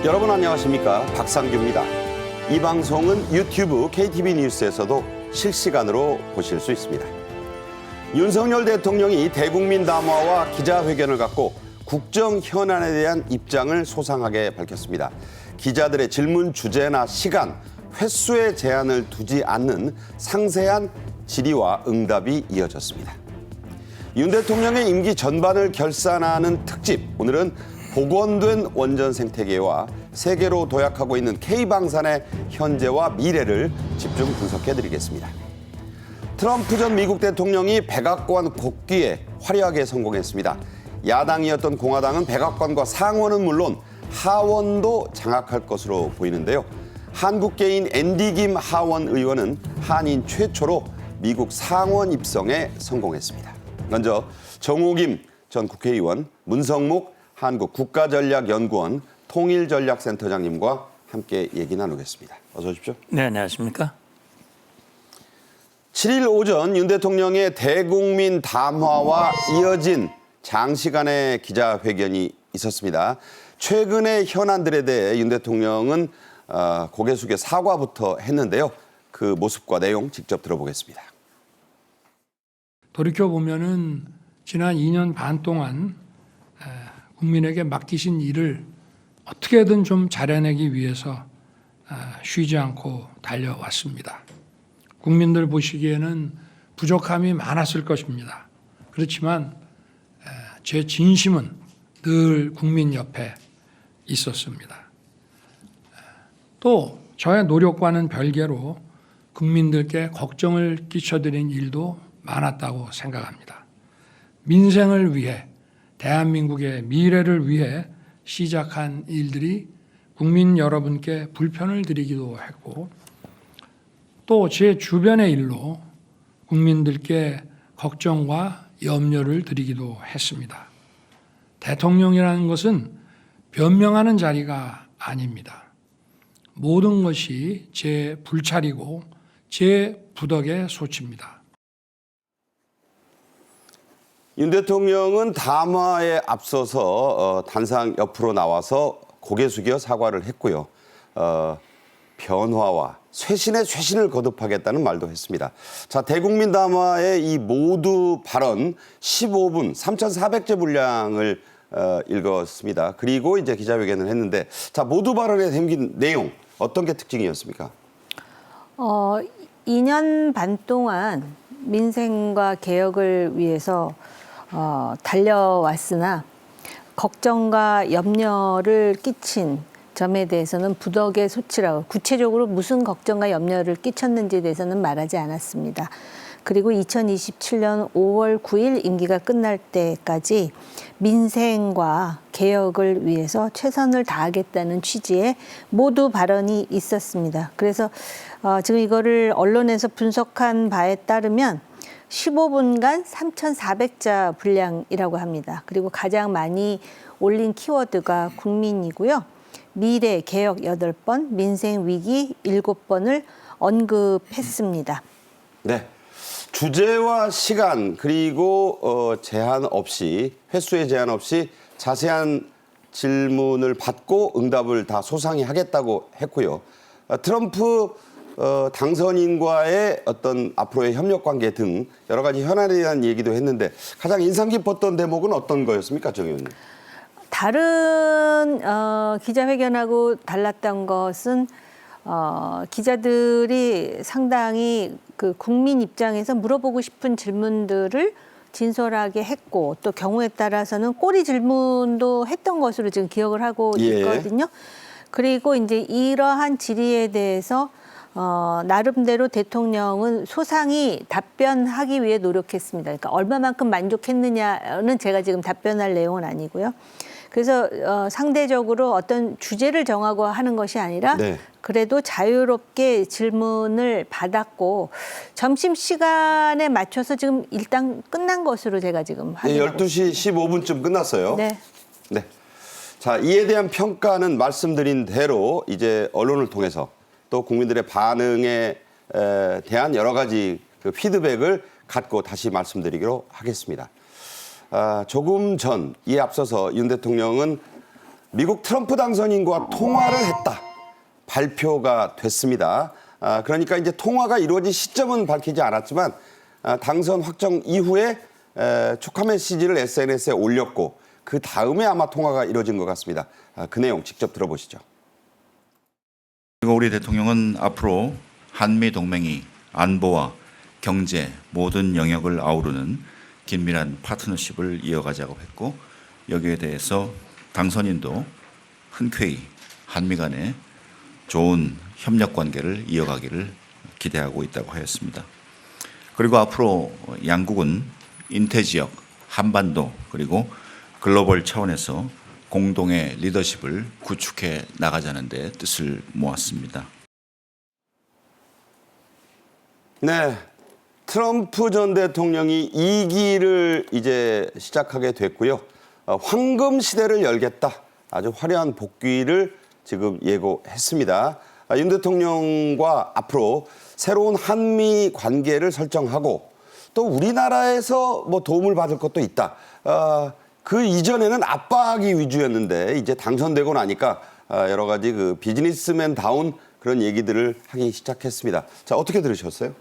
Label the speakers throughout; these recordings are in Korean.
Speaker 1: 여러분 안녕하십니까? 박상규입니다. 이 방송은 유튜브 KTV 뉴스에서도 실시간으로 보실 수 있습니다. 윤석열 대통령이 대국민 담화와 기자회견을 갖고 국정 현안에 대한 입장을 소상하게 밝혔습니다. 기자들의 질문 주제나 시간, 횟수에 제한을 두지 않는 상세한 질의와 응답이 이어졌습니다. 윤 대통령의 임기 전반을 결산하는 특집, 오늘은 복원된 원전 생태계와 세계로 도약하고 있는 K방산의 현재와 미래를 집중 분석해드리겠습니다. 트럼프 전 미국 대통령이 백악관 국기에 화려하게 성공했습니다. 야당이었던 공화당은 백악관과 상원은 물론 하원도 장악할 것으로 보이는데요. 한국계인 앤디 김 하원 의원은 한인 최초로 미국 상원 입성에 성공했습니다. 먼저 정호김 전 국회의원, 문성목 한국국가전략연구원 통일전략센터장님과 함께 얘기 나누겠습니다. 어서 오십시오.
Speaker 2: 네, 안녕하십니까?
Speaker 1: 7일 오전 윤 대통령의 대국민 담화와 이어진 장시간의 기자회견이 있었습니다. 최근의 현안들에 대해 윤 대통령은 고개 숙여 사과부터 했는데요. 그 모습과 내용 직접 들어보겠습니다.
Speaker 3: 돌이켜보면은 지난 2년 반 동안 국민에게 맡기신 일을 어떻게든 좀 잘해내기 위해서 쉬지 않고 달려왔습니다. 국민들 보시기에는 부족함이 많았을 것입니다. 그렇지만 제 진심은 늘 국민 옆에 있었습니다. 또 저의 노력과는 별개로 국민들께 걱정을 끼쳐드린 일도 많았다고 생각합니다. 민생을 위해 대한민국의 미래를 위해 시작한 일들이 국민 여러분께 불편을 드리기도 했고 또 제 주변의 일로 국민들께 걱정과 염려를 드리기도 했습니다. 대통령이라는 것은 변명하는 자리가 아닙니다. 모든 것이 제 불찰이고 제 부덕의 소치입니다.
Speaker 1: 윤 대통령은 담화에 앞서서 단상 옆으로 나와서 고개 숙여 사과를 했고요. 변화와 쇄신에 쇄신을 거듭하겠다는 말도 했습니다. 자, 대국민 담화의 이 모두 발언 15분 3,400제 분량을 읽었습니다. 그리고 이제 기자회견을 했는데, 자, 모두 발언에 담긴 내용 어떤 게 특징이었습니까?
Speaker 4: 2년 반 동안 민생과 개혁을 위해서 달려왔으나 걱정과 염려를 끼친 점에 대해서는 부덕의 소치라고, 구체적으로 무슨 걱정과 염려를 끼쳤는지에 대해서는 말하지 않았습니다. 그리고 2027년 5월 9일 임기가 끝날 때까지 민생과 개혁을 위해서 최선을 다하겠다는 취지의 모두 발언이 있었습니다. 그래서 지금 이거를 언론에서 분석한 바에 따르면 15분간 3,400자 분량이라고 합니다. 그리고 가장 많이 올린 키워드가 국민이고요. 미래, 개혁 8번, 민생 위기 7번을 언급했습니다.
Speaker 1: 네. 주제와 시간 그리고 제한 없이, 횟수의 제한 없이 자세한 질문을 받고 응답을 다 소상히 하겠다고 했고요. 트럼프 당선인과의 어떤 앞으로의 협력 관계 등 여러 가지 현안에 대한 얘기도 했는데 가장 인상 깊었던 대목은 어떤 거였습니까, 정 의원님?
Speaker 4: 다른 기자회견하고 달랐던 것은 기자들이 상당히 그 국민 입장에서 물어보고 싶은 질문들을 진솔하게 했고 또 경우에 따라서는 꼬리 질문도 했던 것으로 지금 기억을 하고 있거든요. 그리고 이제 이러한 질의에 대해서 나름대로 대통령은 소상히 답변하기 위해 노력했습니다. 그러니까 얼마만큼 만족했느냐는 제가 지금 답변할 내용은 아니고요. 그래서 상대적으로 어떤 주제를 정하고 하는 것이 아니라
Speaker 1: 네.
Speaker 4: 그래도 자유롭게 질문을 받았고 점심시간에 맞춰서 지금 일단 끝난 것으로 제가 지금
Speaker 1: 네,
Speaker 4: 확인하고
Speaker 1: 12시 15분쯤 끝났어요.
Speaker 4: 네.
Speaker 1: 네. 자, 이에 대한 평가는 말씀드린 대로 이제 언론을 통해서 또 국민들의 반응에 대한 여러 가지 그 피드백을 갖고 다시 말씀드리기로 하겠습니다. 조금 전 이에 앞서서 윤 대통령은 미국 트럼프 당선인과 통화를 했다. 발표가 됐습니다. 그러니까 이제 통화가 이루어진 시점은 밝히지 않았지만 당선 확정 이후에 축하 메시지를 SNS에 올렸고 그 다음에 아마 통화가 이루어진 것 같습니다. 그 내용 직접 들어보시죠.
Speaker 2: 그리고 우리 대통령은 앞으로 한미 동맹이 안보와 경제 모든 영역을 아우르는 긴밀한 파트너십을 이어가자고 했고 여기에 대해서 당선인도 흔쾌히 한미 간의 좋은 협력 관계를 이어가기를 기대하고 있다고 하였습니다. 그리고 앞으로 양국은 인태지역, 한반도 그리고 글로벌 차원에서 공동의 리더십을 구축해 나가자는 데 뜻을 모았습니다.
Speaker 1: 네. 트럼프 전 대통령이 2기를 이제 시작하게 됐고요. 황금 시대를 열겠다. 아주 화려한 복귀를 지금 예고했습니다. 윤 대통령과 앞으로 새로운 한미 관계를 설정하고 또 우리나라에서 뭐 도움을 받을 것도 있다. 그 이전에는 압박이 위주였는데 이제 당선되고 나니까 여러 가지 그 비즈니스맨다운 그런 얘기들을 하기 시작했습니다. 자, 어떻게 들으셨어요?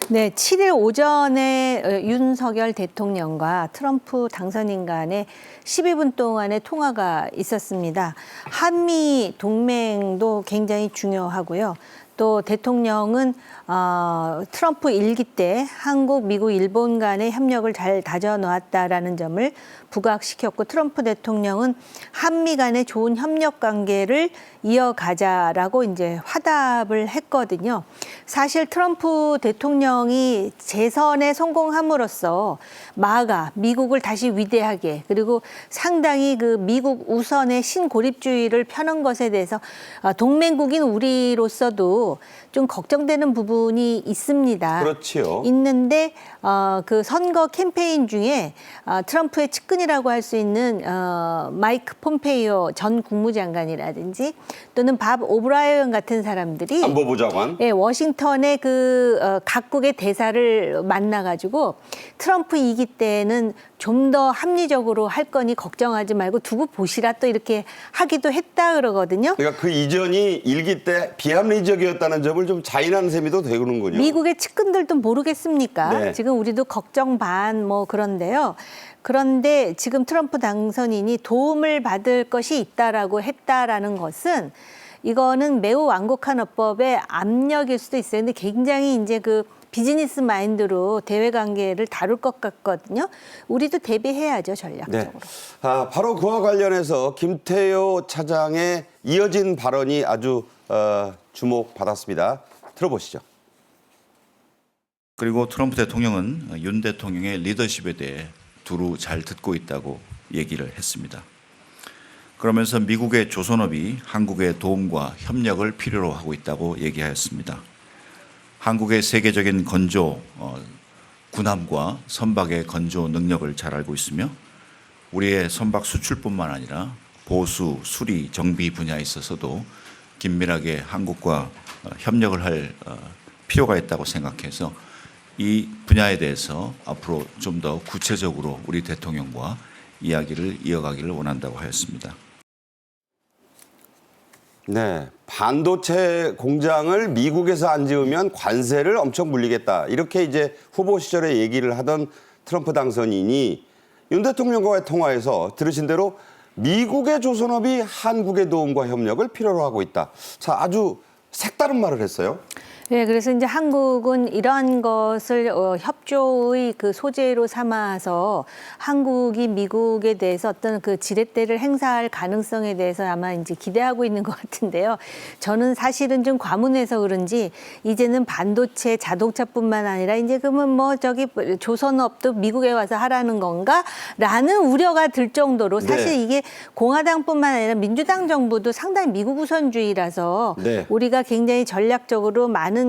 Speaker 4: 네, 7일 오전에 윤석열 대통령과 트럼프 당선인 간에 12분 동안의 통화가 있었습니다. 한미 동맹도 굉장히 중요하고요. 또 대통령은 트럼프 일기 때 한국, 미국, 일본 간의 협력을 잘 다져놓았다라는 점을 부각시켰고 트럼프 대통령은 한미 간의 좋은 협력 관계를 이어가자라고 이제 화답을 했거든요. 사실 트럼프 대통령이 재선에 성공함으로써 마가 미국을 다시 위대하게 그리고 상당히 그 미국 우선의 신고립주의를 펴는 것에 대해서 동맹국인 우리로서도 좀 걱정되는 부분이 있습니다.
Speaker 1: 그렇지요.
Speaker 4: 있는데 그 선거 캠페인 중에 트럼프의 측근이라고 할 수 있는 마이크 폼페이오 전 국무장관이라든지 또는 밥 오브라이언 같은 사람들이
Speaker 1: 안보부 장관.
Speaker 4: 예, 워싱턴의 그 각국의 대사를 만나가지고 트럼프 2기 때는 좀 더 합리적으로 할 거니 걱정하지 말고 두고 보시라 또 이렇게 하기도 했다 그러거든요.
Speaker 1: 그러니까 그 이전이 일기 때 비합리적이었다는 점을 좀 자인하는 셈이 더 되는군요.
Speaker 4: 미국의 측근들도 모르겠습니까?
Speaker 1: 네.
Speaker 4: 지금 우리도 걱정 반 뭐 그런데요. 그런데 지금 트럼프 당선인이 도움을 받을 것이 있다라고 했다라는 것은 이거는 매우 완곡한 어법의 압력일 수도 있어요. 근데 굉장히 이제 그 비즈니스 마인드로 대외 관계를 다룰 것 같거든요. 우리도 대비해야죠, 전략적으로.
Speaker 1: 네. 바로 그와 관련해서 김태효 차장의 이어진 발언이 아주 주목받았습니다. 들어보시죠.
Speaker 2: 그리고 트럼프 대통령은 윤 대통령의 리더십에 대해 두루 잘 듣고 있다고 얘기를 했습니다. 그러면서 미국의 조선업이 한국의 도움과 협력을 필요로 하고 있다고 얘기하였습니다. 한국의 세계적인 건조 군함과 선박의 건조 능력을 잘 알고 있으며 우리의 선박 수출뿐만 아니라 보수, 수리, 정비 분야에 있어서도 긴밀하게 한국과 협력을 할 필요가 있다고 생각해서 이 분야에 대해서 앞으로 좀 더 구체적으로 우리 대통령과 이야기를 이어가기를 원한다고 하였습니다.
Speaker 1: 네, 반도체 공장을 미국에서 안 지으면 관세를 엄청 물리겠다. 이렇게 이제 후보 시절에 얘기를 하던 트럼프 당선인이 윤 대통령과의 통화에서 들으신 대로 미국의 조선업이 한국의 도움과 협력을 필요로 하고 있다. 자, 아주 색다른 말을 했어요.
Speaker 4: 네, 그래서 이제 한국은 이러한 것을 협조의 그 소재로 삼아서 한국이 미국에 대해서 어떤 그 지렛대를 행사할 가능성에 대해서 아마 이제 기대하고 있는 것 같은데요. 저는 사실은 좀 과문해서 그런지 이제는 반도체, 자동차뿐만 아니라 이제 그러면 뭐 저기 조선업도 미국에 와서 하라는 건가라는 우려가 들 정도로 사실
Speaker 1: 네.
Speaker 4: 이게 공화당뿐만 아니라 민주당 정부도 상당히 미국 우선주의라서
Speaker 1: 네.
Speaker 4: 우리가 굉장히 전략적으로 많은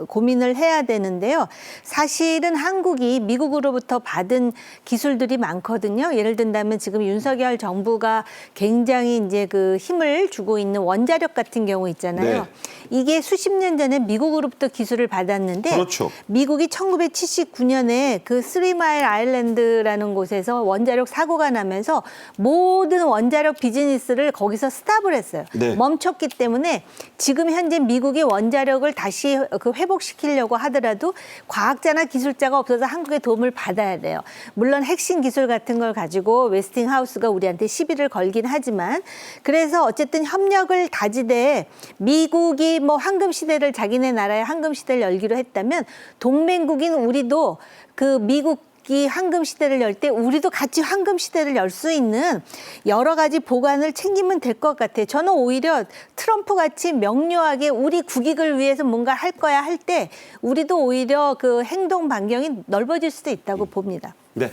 Speaker 4: 고민을 해야 되는데요. 사실은 한국이 미국으로부터 받은 기술들이 많거든요. 예를 든다면 지금 윤석열 정부가 굉장히 이제 그 힘을 주고 있는 원자력 같은 경우 있잖아요.
Speaker 1: 네.
Speaker 4: 이게 수십 년 전에 미국으로부터 기술을 받았는데
Speaker 1: 그렇죠.
Speaker 4: 미국이 1979년에 그 스리마일 아일랜드라는 곳에서 원자력 사고가 나면서 모든 원자력 비즈니스를 거기서 스탑을 했어요.
Speaker 1: 네.
Speaker 4: 멈췄기 때문에 지금 현재 미국이 원자력을 다시 그 회복시키려고 하더라도 과학자나 기술자가 없어서 한국의 도움을 받아야 돼요. 물론 핵심 기술 같은 걸 가지고 웨스팅하우스가 우리한테 시비를 걸긴 하지만 그래서 어쨌든 협력을 다지되 미국이 뭐 황금 시대를 자기네 나라의 황금 시대를 열기로 했다면 동맹국인 우리도 그 미국이 황금 시대를 열 때 우리도 같이 황금 시대를 열 수 있는 여러 가지 보관을 챙기면 될 것 같아요. 저는 오히려 트럼프 같이 명료하게 우리 국익을 위해서 뭔가 할 거야 할 때 우리도 오히려 그 행동 반경이 넓어질 수도 있다고 봅니다.
Speaker 1: 네.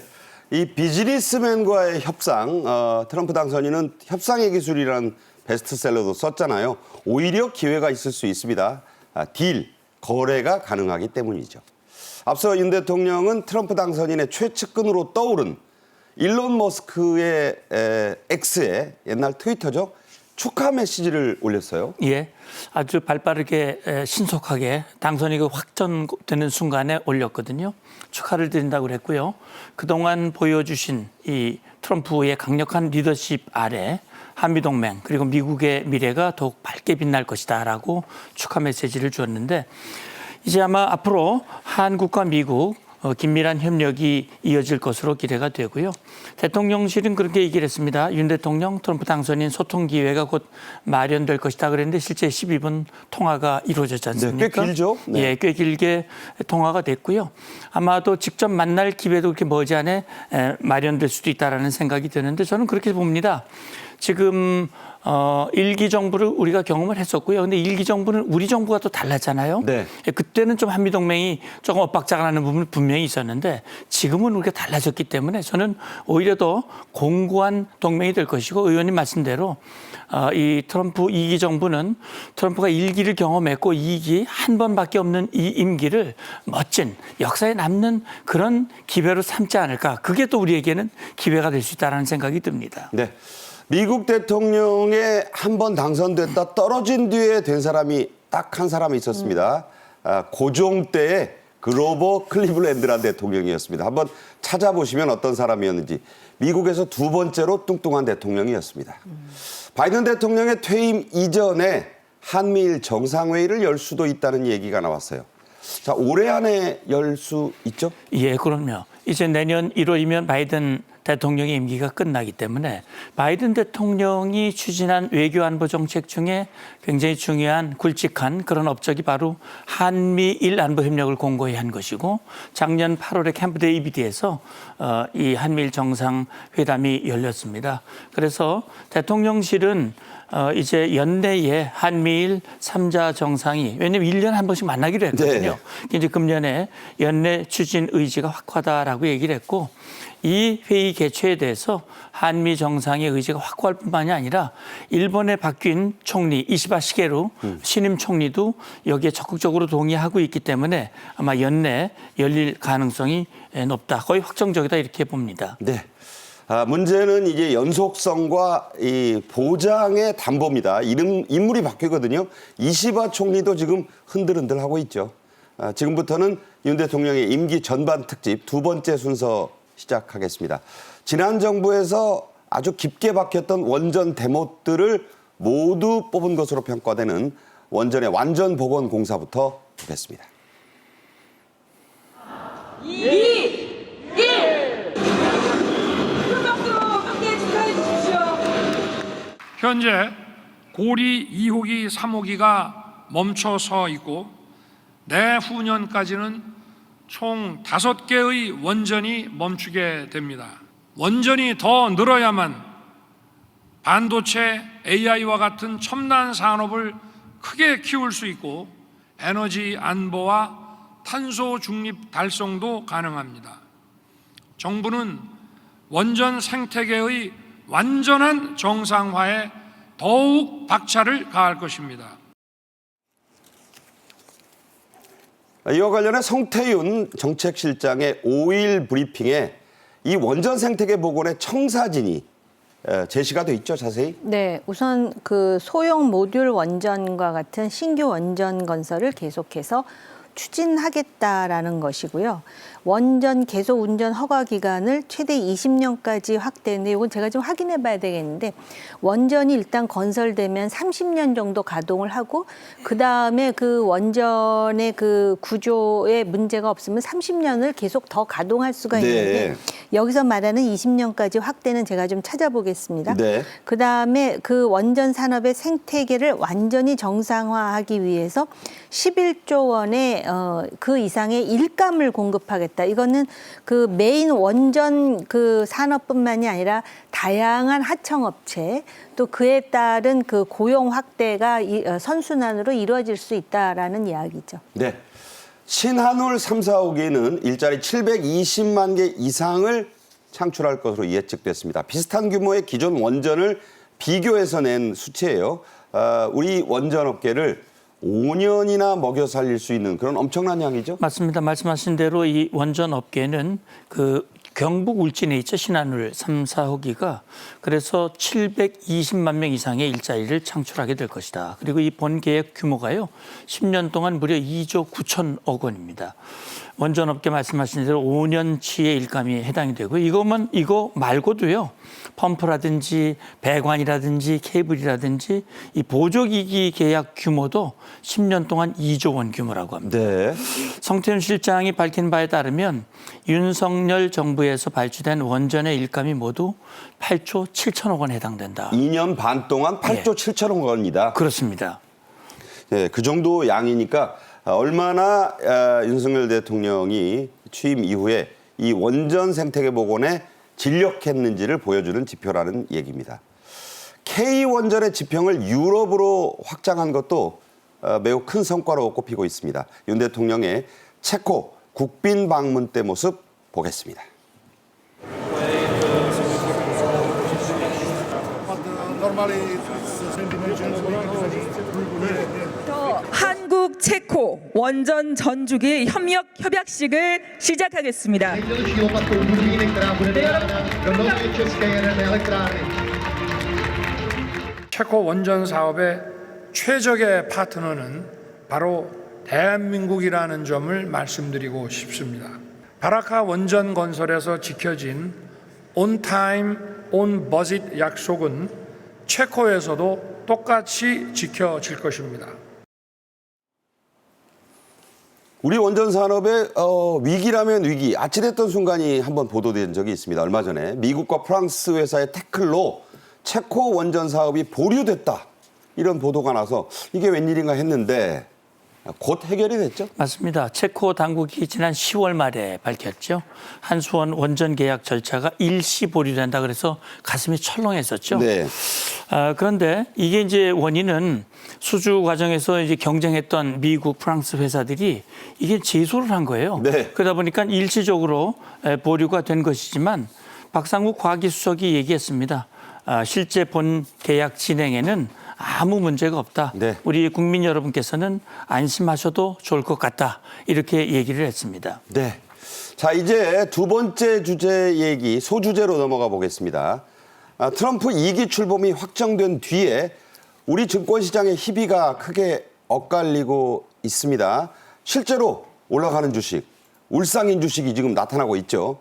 Speaker 1: 이 비즈니스맨과의 협상, 트럼프 당선인은 협상의 기술이라는 베스트셀러도 썼잖아요. 오히려 기회가 있을 수 있습니다. 딜, 거래가 가능하기 때문이죠. 앞서 윤 대통령은 트럼프 당선인의 최측근으로 떠오른 일론 머스크의 X의 옛날 트위터죠. 축하 메시지를 올렸어요.
Speaker 5: 예, 아주 발빠르게 신속하게 당선이 확정되는 순간에 올렸거든요. 축하를 드린다고 그랬고요. 그동안 보여주신 이 트럼프의 강력한 리더십 아래 한미동맹 그리고 미국의 미래가 더욱 밝게 빛날 것이다라고 축하 메시지를 주었는데 이제 아마 앞으로 한국과 미국 긴밀한 협력이 이어질 것으로 기대가 되고요. 대통령실은 그렇게 얘기를 했습니다. 윤 대통령, 트럼프 당선인 소통 기회가 곧 마련될 것이다 그랬는데 실제 12분 통화가 이루어졌지 않습니까?
Speaker 1: 네, 꽤 길죠? 네.
Speaker 5: 예, 꽤 길게 통화가 됐고요. 아마도 직접 만날 기회도 그렇게 머지않아 마련될 수도 있다라는 생각이 드는데 저는 그렇게 봅니다. 지금 일기 정부를 우리가 경험을 했었고요. 근데 일기 정부는 우리 정부가 또 달랐잖아요.
Speaker 1: 네.
Speaker 5: 그때는 좀 한미동맹이 조금 엇박자가 나는 부분이 분명히 있었는데 지금은 우리가 달라졌기 때문에 저는 오히려 더 공고한 동맹이 될 것이고 의원님 말씀대로 이 트럼프 2기 정부는 트럼프가 1기를 경험했고 2기 한 번밖에 없는 이 임기를 멋진 역사에 남는 그런 기회로 삼지 않을까. 그게 또 우리에게는 기회가 될 수 있다는 생각이 듭니다.
Speaker 1: 네. 미국 대통령에 한 번 당선됐다 떨어진 뒤에 된 사람이 딱 한 사람이 있었습니다. 고종 때의 그로버 클리블랜드라는 대통령이었습니다. 한번 찾아보시면 어떤 사람이었는지. 미국에서 두 번째로 뚱뚱한 대통령이었습니다. 바이든 대통령의 퇴임 이전에 한미일 정상회의를 열 수도 있다는 얘기가 나왔어요. 자, 올해 안에 열 수 있죠?
Speaker 5: 예, 그럼요. 이제 내년 1월이면 바이든 대통령의 임기가 끝나기 때문에 바이든 대통령이 추진한 외교안보 정책 중에 굉장히 중요한 굵직한 그런 업적이 바로 한미일 안보 협력을 공고히 한 것이고 작년 8월에 캠프 데이비드에서 이 한미일 정상회담이 열렸습니다. 그래서 대통령실은 이제 연내에 한미일 3자 정상이 왜냐하면 1년에 한 번씩 만나기로 했거든요.
Speaker 1: 네.
Speaker 5: 이제 금년에 연내 추진 의지가 확고하다라고 얘기를 했고 이 회의 개최에 대해서 한미 정상의 의지가 확고할 뿐만이 아니라 일본의 바뀐 총리 이시바 시게루 신임 총리도 여기에 적극적으로 동의하고 있기 때문에 아마 연내 열릴 가능성이 높다. 거의 확정적이다 이렇게 봅니다.
Speaker 1: 네. 문제는 이제 연속성과 이 보장의 담보입니다. 인물이 바뀌거든요. 이시바 총리도 지금 흔들흔들하고 있죠. 지금부터는 윤 대통령의 임기 전반 특집 두 번째 순서 시작하겠습니다. 지난 정부에서 아주 깊게 박혔던 원전 대못들을 모두 뽑은 것으로 평가되는 원전의 완전 복원 공사부터 보겠습니다.
Speaker 6: 2, 1. 큰 박수로 함께 축하해 주십시오.
Speaker 3: 현재 고리 2호기, 3호기가 멈춰서 있고 내후년까지는 총 5개의 원전이 멈추게 됩니다. 원전이 더 늘어야만 반도체, AI와 같은 첨단 산업을 크게 키울 수 있고 에너지 안보와 탄소 중립 달성도 가능합니다. 정부는 원전 생태계의 완전한 정상화에 더욱 박차를 가할 것입니다.
Speaker 1: 이와 관련해 성태윤 정책실장의 5일 브리핑에 이 원전 생태계 복원의 청사진이 제시가 돼 있죠, 자세히?
Speaker 4: 네, 우선 그 소형 모듈 원전과 같은 신규 원전 건설을 계속해서 추진하겠다라는 것이고요. 원전 계속 운전 허가 기간을 최대 20년까지 확대했는데 이건 제가 좀 확인해 봐야 되겠는데 원전이 일단 건설되면 30년 정도 가동을 하고 그다음에 그 원전의 그 구조에 문제가 없으면 30년을 계속 더 가동할 수가 있는데
Speaker 1: 네.
Speaker 4: 여기서 말하는 20년까지 확대는 제가 좀 찾아보겠습니다.
Speaker 1: 네.
Speaker 4: 그다음에 그 원전 산업의 생태계를 완전히 정상화하기 위해서 11조 원의 그 이상의 일감을 공급하겠다. 이거는 그 메인 원전 그 산업뿐만이 아니라 다양한 하청업체 또 그에 따른 그 고용 확대가 선순환으로 이루어질 수 있다라는 이야기죠.
Speaker 1: 네. 신한울 3, 4호기는 일자리 720만 개 이상을 창출할 것으로 예측됐습니다. 비슷한 규모의 기존 원전을 비교해서 낸 수치예요. 우리 원전 업계를 5년이나 먹여 살릴 수 있는 그런 엄청난 양이죠.
Speaker 5: 맞습니다. 말씀하신 대로 이 원전 업계는 그 경북 울진에 있죠. 신한울 3, 4호기가 그래서 720만 명 이상의 일자리를 창출하게 될 것이다. 그리고 이 본 계획 규모가요. 10년 동안 무려 2조 9천억 원입니다. 원전업계 말씀하신 대로 5년치의 일감이 해당이 되고 이거 말고도요. 펌프라든지 배관이라든지 케이블이라든지 이 보조기기 계약 규모도 10년 동안 2조 원 규모라고 합니다.
Speaker 1: 네.
Speaker 5: 성태윤 실장이 밝힌 바에 따르면 윤석열 정부에서 발주된 원전의 일감이 모두 8조 7천억 원에 해당된다.
Speaker 1: 2년 반 동안 8조 7천억 원입니다.
Speaker 5: 그렇습니다.
Speaker 1: 네, 그 정도 양이니까 얼마나 윤석열 대통령이 취임 이후에 이 원전 생태계 복원에 진력했는지를 보여주는 지표라는 얘기입니다. K원전의 지평을 유럽으로 확장한 것도 매우 큰 성과로 꼽히고 있습니다. 윤 대통령의 체코 국빈 방문 때 모습 보겠습니다.
Speaker 6: 한국 체코 원전 전주기 협약식을 시작하겠습니다.
Speaker 3: 체코 원전 사업의 최적의 파트너는 바로 대한민국이라는 점을 말씀드리고 싶습니다. 바라카 원전 건설에서 지켜진 on time, on budget 약속은 체코에서도 똑같이 지켜질 것입니다.
Speaker 1: 우리 원전 산업의 위기라면 위기, 아찔했던 순간이 한번 보도된 적이 있습니다. 얼마 전에 미국과 프랑스 회사의 태클로 체코 원전 사업이 보류됐다. 이런 보도가 나서 이게 웬일인가 했는데 곧 해결이 됐죠?
Speaker 5: 맞습니다. 체코 당국이 지난 10월 말에 밝혔죠. 한수원 원전 계약 절차가 일시 보류된다 그래서 가슴이 철렁했었죠.
Speaker 1: 네.
Speaker 5: 그런데 이게 이제 원인은 수주 과정에서 이제 경쟁했던 미국, 프랑스 회사들이 이게 제소를 한 거예요.
Speaker 1: 네.
Speaker 5: 그러다 보니까 일시적으로 보류가 된 것이지만 박상국 과기수석이 얘기했습니다. 실제 본 계약 진행에는 아무 문제가 없다.
Speaker 1: 네.
Speaker 5: 우리 국민 여러분께서는 안심하셔도 좋을 것 같다. 이렇게 얘기를 했습니다.
Speaker 1: 네. 자, 이제 두 번째 주제 얘기, 소주제로 넘어가 보겠습니다. 트럼프 2기 출범이 확정된 뒤에 우리 증권시장의 희비가 크게 엇갈리고 있습니다. 실제로 올라가는 주식, 울상인 주식이 지금 나타나고 있죠.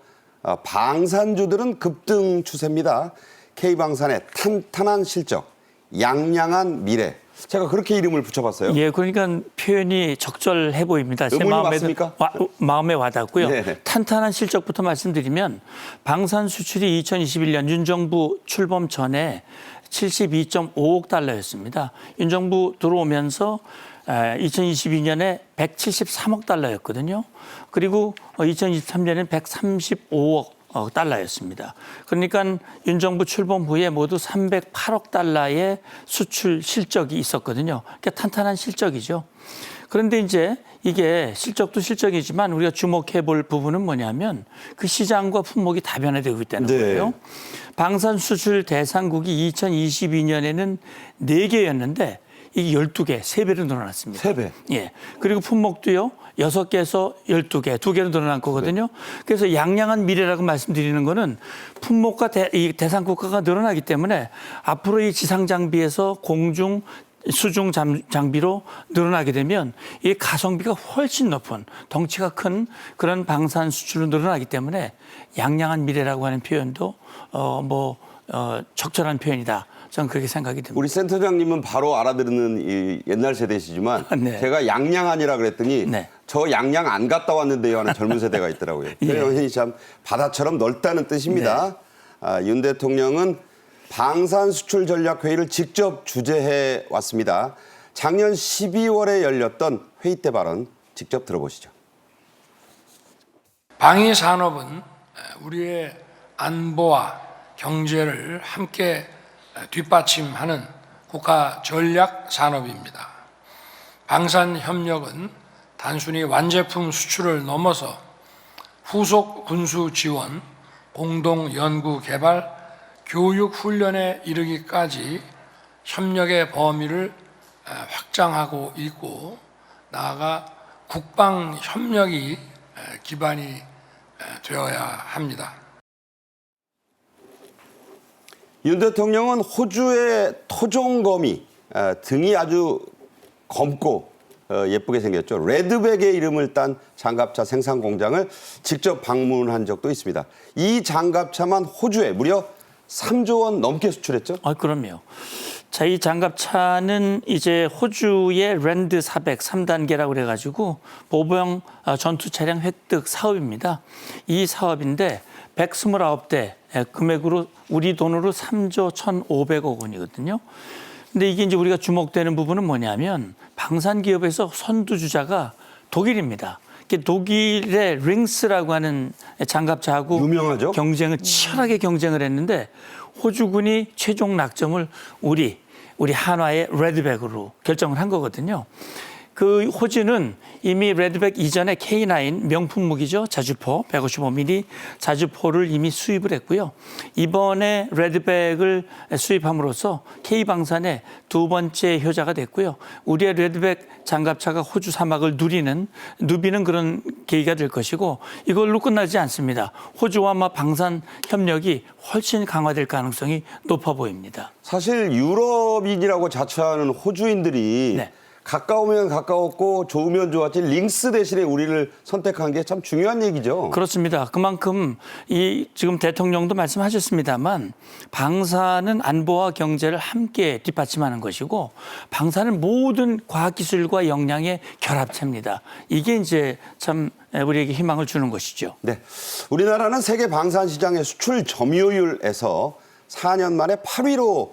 Speaker 1: 방산주들은 급등 추세입니다. K방산의 탄탄한 실적, 양양한 미래. 제가 그렇게 이름을 붙여봤어요.
Speaker 5: 예, 그러니까 표현이 적절해 보입니다. 제
Speaker 1: 의문이 맞습니까?
Speaker 5: 마음에 와닿고요.
Speaker 1: 네.
Speaker 5: 탄탄한 실적부터 말씀드리면 방산 수출이 2021년 윤 정부 출범 전에 72.5억 달러였습니다. 윤 정부 들어오면서 2022년에 173억 달러였거든요. 그리고 2023년에는 135억 달러였습니다. 그러니까 윤 정부 출범 후에 모두 308억 달러의 수출 실적이 있었거든요. 그러니까 탄탄한 실적이죠. 그런데 이제 이게 실적도 실적이지만 우리가 주목해 볼 부분은 뭐냐면 그 시장과 품목이 다변화되고 있다는
Speaker 1: 네.
Speaker 5: 거예요. 방산 수출 대상국이 2022년에는 4개였는데 이게 12개, 3배로 늘어났습니다.
Speaker 1: 3배.
Speaker 5: 예. 그리고 품목도요. 6개에서 12개, 2개로 늘어난 거거든요. 그래서 양양한 미래라고 말씀드리는 거는 품목과 이 대상 국가가 늘어나기 때문에 앞으로 이 지상 장비에서 공중 수중 장비로 늘어나게 되면 이 가성비가 훨씬 높은 덩치가 큰 그런 방산 수출로 늘어나기 때문에 양양한 미래라고 하는 표현도 적절한 표현이다. 저는 그렇게 생각이 듭니다.
Speaker 1: 우리 센터장님은 바로 알아듣는 이 옛날 세대시지만
Speaker 5: 네.
Speaker 1: 제가 양양안이라 그랬더니
Speaker 5: 네.
Speaker 1: 저 양양 안 갔다 왔는데요 하는 젊은 세대가 있더라고요.
Speaker 5: 예.
Speaker 1: 그러니 참 바다처럼 넓다는 뜻입니다. 윤 대통령은 방산 수출 전략 회의를 직접 주재해 왔습니다. 작년 12월에 열렸던 회의 때 발언 직접 들어보시죠.
Speaker 3: 방위 산업은 우리의 안보와 경제를 함께 뒷받침하는 국가 전략 산업입니다. 방산 협력은 단순히 완제품 수출을 넘어서 후속 군수 지원, 공동 연구 개발, 교육 훈련에 이르기까지 협력의 범위를 확장하고 있고 나아가 국방 협력이 기반이 되어야 합니다.
Speaker 1: 윤 대통령은 호주의 토종거미 등이 아주 검고 예쁘게 생겼죠. 레드백의 이름을 딴 장갑차 생산 공장을 직접 방문한 적도 있습니다. 이 장갑차만 호주에 무려 3조 원 넘게 수출했죠?
Speaker 5: 그럼요. 자, 이 장갑차는 이제 호주의 랜드 400 3단계라고 그래가지고 보병 전투 차량 획득 사업입니다. 이 사업인데 129대 금액으로 우리 돈으로 3조 1,500억 원이거든요. 근데 이게 이제 우리가 주목되는 부분은 뭐냐면 방산 기업에서 선두주자가 독일입니다. 독일의 링스라고 하는 장갑차하고
Speaker 1: 유명하죠?
Speaker 5: 치열하게 경쟁을 했는데 호주군이 최종 낙점을 우리 한화의 레드백으로 결정을 한 거거든요. 그 호주는 이미 레드백 이전에 K9 명품 무기죠. 자주포 155mm 자주포를 이미 수입을 했고요. 이번에 레드백을 수입함으로써 K방산의 2번째 효자가 됐고요. 우리의 레드백 장갑차가 호주 사막을 누비는 그런 계기가 될 것이고 이걸로 끝나지 않습니다. 호주와 방산 협력이 훨씬 강화될 가능성이 높아 보입니다.
Speaker 1: 사실 유럽인이라고 자처하는 호주인들이
Speaker 5: 네.
Speaker 1: 가까우면 가까웠고 좋으면 좋았지 링스 대신에 우리를 선택한 게 참 중요한 얘기죠.
Speaker 5: 그렇습니다. 그만큼 지금 대통령도 말씀하셨습니다만 방산은 안보와 경제를 함께 뒷받침하는 것이고 방산은 모든 과학기술과 역량의 결합체입니다. 이게 이제 참 우리에게 희망을 주는 것이죠.
Speaker 1: 네, 우리나라는 세계 방산 시장의 수출 점유율에서 4년 만에 8위로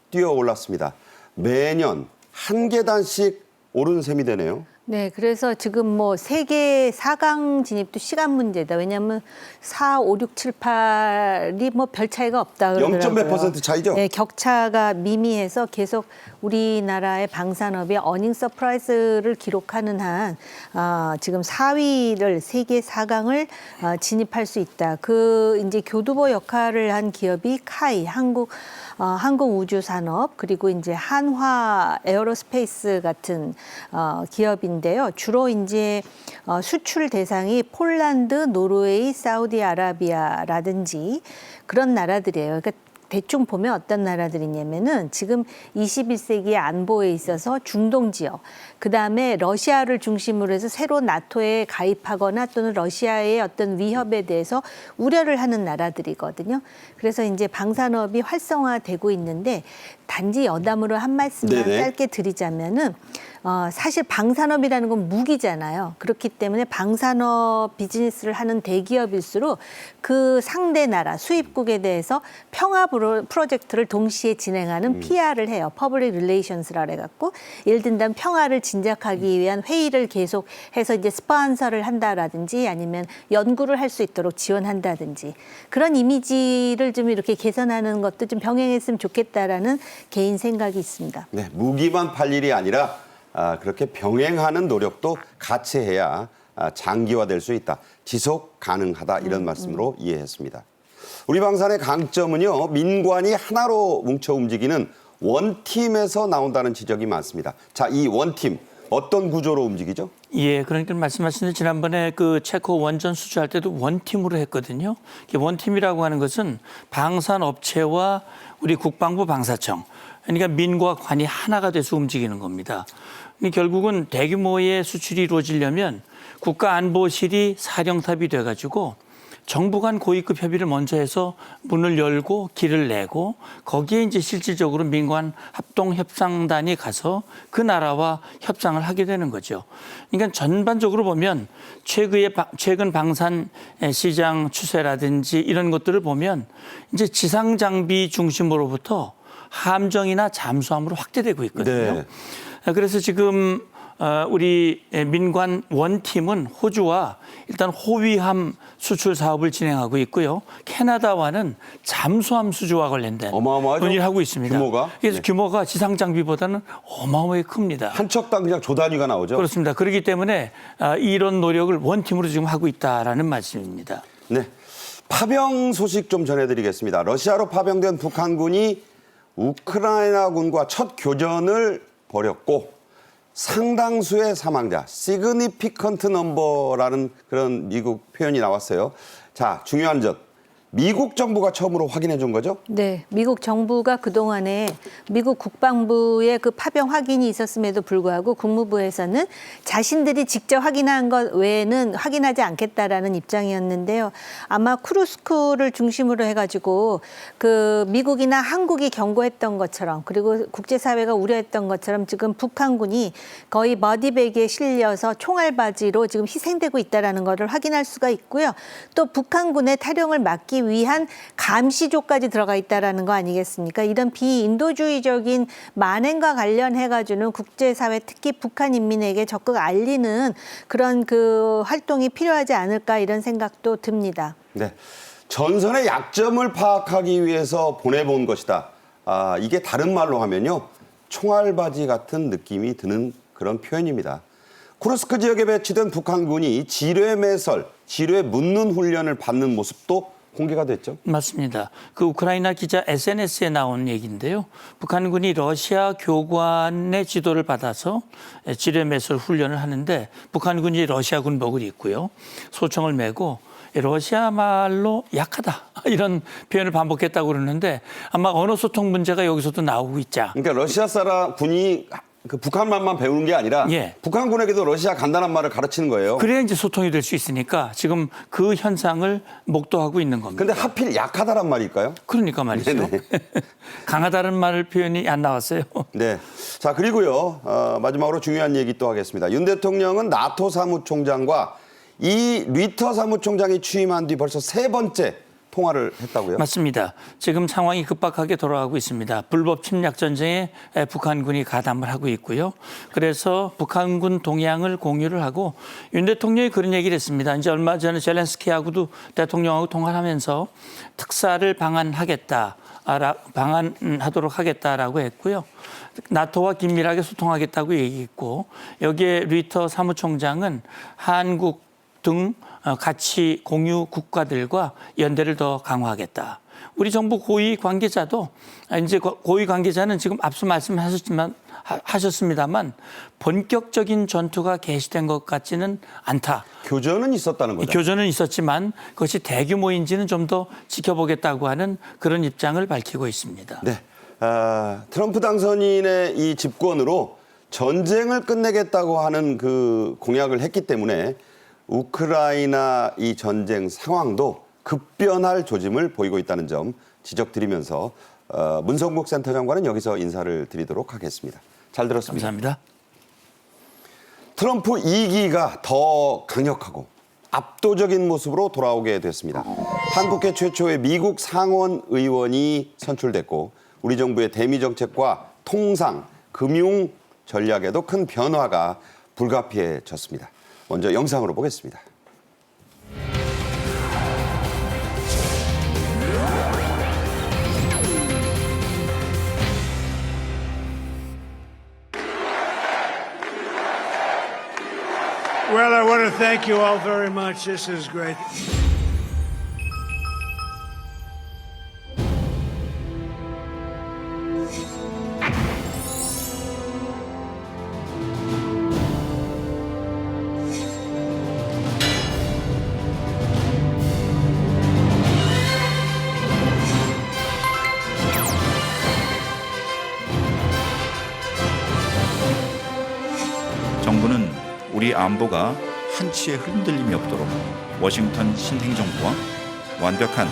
Speaker 1: 뛰어 올랐습니다. 매년 한 계단씩 오른 셈이 되네요.
Speaker 4: 네, 그래서 지금 세계 4강 진입도 시간 문제다. 왜냐하면 4, 5, 6, 7, 8이 별 차이가 없다 그러더라고요.
Speaker 1: 0. 몇 퍼센트 차이죠?
Speaker 4: 네, 격차가 미미해서 계속 우리나라의 방산업이 어닝 서프라이즈를 기록하는 한 지금 4위를 세계 4강을 진입할 수 있다. 이제 교두보 역할을 한 기업이 카이 항공우주산업 그리고 이제 한화 에어로스페이스 같은 기업인데요. 주로 이제 수출 대상이 폴란드, 노르웨이, 사우디아라비아라든지 그런 나라들이에요. 그러니까 대충 보면 어떤 나라들이냐면은 지금 21세기의 안보에 있어서 중동 지역, 그다음에 러시아를 중심으로 해서 새로 나토에 가입하거나 또는 러시아의 어떤 위협에 대해서 우려를 하는 나라들이거든요. 그래서 이제 방산업이 활성화되고 있는데 단지 여담으로 한 말씀만
Speaker 1: 네네.
Speaker 4: 짧게 드리자면은 사실 방산업이라는 건 무기잖아요. 그렇기 때문에 방산업 비즈니스를 하는 대기업일수록 그 상대 나라 수입국에 대해서 평화 프로젝트를 동시에 진행하는 PR을 해요. 퍼블릭 릴레이션스라 해갖고 예를 든다면 평화를 진작하기 위한 회의를 계속해서 이제 스폰서를 한다라든지 아니면 연구를 할 수 있도록 지원한다든지 그런 이미지를 좀 이렇게 개선하는 것도 좀 병행했으면 좋겠다라는 개인 생각이 있습니다.
Speaker 1: 네, 무기만 팔 일이 아니라 그렇게 병행하는 노력도 같이 해야 장기화될 수 있다. 지속 가능하다 이런 말씀으로 이해했습니다. 우리 방산의 강점은요. 민관이 하나로 뭉쳐 움직이는 원팀에서 나온다는 지적이 많습니다. 자, 이 원팀 어떤 구조로 움직이죠?
Speaker 5: 예, 그러니까 말씀하신 대로 지난번에 그 체코 원전 수주할 때도 원팀으로 했거든요. 원팀이라고 하는 것은 방산업체와 우리 국방부 방사청, 그러니까 민과 관이 하나가 돼서 움직이는 겁니다. 결국은 대규모의 수출이 이루어지려면 국가안보실이 사령탑이 돼가지고 정부 간 고위급 협의를 먼저 해서 문을 열고 길을 내고 거기에 이제 실질적으로 민관 합동협상단이 가서 그 나라와 협상을 하게 되는 거죠. 그러니까 전반적으로 보면 최근 방산 시장 추세라든지 이런 것들을 보면 이제 지상 장비 중심으로부터 함정이나 잠수함으로 확대되고 있거든요.
Speaker 1: 네.
Speaker 5: 그래서 지금 우리 민관 원팀은 호주와 일단 호위함 수출 사업을 진행하고 있고요. 캐나다와는 잠수함 수주와 관련된
Speaker 1: 어마어마하죠?
Speaker 5: 논의를 하고 있습니다.
Speaker 1: 규모가?
Speaker 5: 그래서
Speaker 1: 네.
Speaker 5: 규모가 지상 장비보다는 어마어마하게 큽니다.
Speaker 1: 한 척당 그냥 조 단위가 나오죠?
Speaker 5: 그렇습니다. 그렇기 때문에 이런 노력을 원팀으로 지금 하고 있다라는 말씀입니다.
Speaker 1: 네. 파병 소식 좀 전해드리겠습니다. 러시아로 파병된 북한군이 우크라이나군과 첫 교전을 벌였고 상당수의 사망자, 시그니피컨트 넘버라는 그런 미국 표현이 나왔어요. 자, 중요한 점. 미국 정부가 처음으로 확인해 준 거죠?
Speaker 4: 네, 미국 정부가 그동안에 미국 국방부의 그 파병 확인이 있었음에도 불구하고 국무부에서는 자신들이 직접 확인한 것 외에는 확인하지 않겠다라는 입장이었는데요. 아마 쿠르스크를 중심으로 해가지고 그 미국이나 한국이 경고했던 것처럼 그리고 국제사회가 우려했던 것처럼 지금 북한군이 거의 머디백에 실려서 총알바지로 지금 희생되고 있다는 것을 확인할 수가 있고요. 또 북한군의 탈영을 막기 위한 감시조까지 들어가 있다라는 거 아니겠습니까? 이런 비인도주의적인 만행과 관련해가지고는 국제사회 특히 북한 인민에게 적극 알리는 그런 그 활동이 필요하지 않을까 이런 생각도 듭니다.
Speaker 1: 네. 전선의 약점을 파악하기 위해서 보내본 것이다. 이게 다른 말로 하면요. 총알바지 같은 느낌이 드는 그런 표현입니다. 쿠르스크 지역에 배치된 북한군이 지뢰 매설, 지뢰 묻는 훈련을 받는 모습도 공개가 됐죠?
Speaker 5: 맞습니다. 그 우크라이나 기자 SNS에 나온 얘기인데요. 북한군이 러시아 교관의 지도를 받아서 지뢰 매설 훈련을 하는데 북한군이 러시아 군복을 입고요. 소총을 메고 러시아 말로 약하다 이런 표현을 반복했다고 그러는데 아마 언어 소통 문제가 여기서도 나오고 있자.
Speaker 1: 그러니까 러시아 사람 군이 그 북한말만 배우는 게 아니라
Speaker 5: 예.
Speaker 1: 북한군에게도 러시아 간단한 말을 가르치는 거예요.
Speaker 5: 그래야 이제 소통이 될 수 있으니까 지금 그 현상을 목도하고 있는 겁니다.
Speaker 1: 근데 하필 약하다란 말일까요?
Speaker 5: 그러니까 말이죠.
Speaker 1: 네네.
Speaker 5: 강하다는 말 표현이 안 나왔어요.
Speaker 1: 네. 자, 그리고요. 마지막으로 중요한 얘기 또 하겠습니다. 윤 대통령은 나토 사무총장과 이 리터 사무총장이 취임한 뒤 벌써 세 번째 통화를 했다고요?
Speaker 5: 맞습니다. 지금 상황이 급박하게 돌아가고 있습니다. 불법 침략 전쟁에 북한군이 가담을 하고 있고요. 그래서 북한군 동향을 공유를 하고 윤 대통령이 그런 얘기를 했습니다. 이제 얼마 전에 젤렌스키하고도 대통령하고 통화를 하면서 특사를 방한하도록 하겠다라고 했고요. 나토와 긴밀하게 소통하겠다고 얘기했고 여기에 리터 사무총장은 한국 등 가치 공유 국가들과 연대를 더 강화하겠다. 우리 정부 고위 관계자도 이제 고위 관계자는 지금 앞서 말씀하셨습니다만 본격적인 전투가 개시된 것 같지는 않다.
Speaker 1: 교전은 있었다는 거죠.
Speaker 5: 교전은 있었지만 그것이 대규모인지는 좀 더 지켜보겠다고 하는 그런 입장을 밝히고 있습니다.
Speaker 1: 네. 트럼프 당선인의 이 집권으로 전쟁을 끝내겠다고 하는 그 공약을 했기 때문에 우크라이나 이 전쟁 상황도 급변할 조짐을 보이고 있다는 점 지적드리면서 문성국 센터장과는 여기서 인사를 드리도록 하겠습니다. 잘 들었습니다.
Speaker 5: 감사합니다.
Speaker 1: 트럼프 2기가 더 강력하고 압도적인 모습으로 돌아오게 됐습니다. 한국계 최초의 미국 상원 의원이 선출됐고 우리 정부의 대미 정책과 통상, 금융 전략에도 큰 변화가 불가피해졌습니다. 먼저 영상으로 보겠습니다.
Speaker 7: Well, I want to thank you all very much. This is great.
Speaker 2: 정부는 우리 안보가 한치의 흔들림이 없도록 워싱턴 신행정부와 완벽한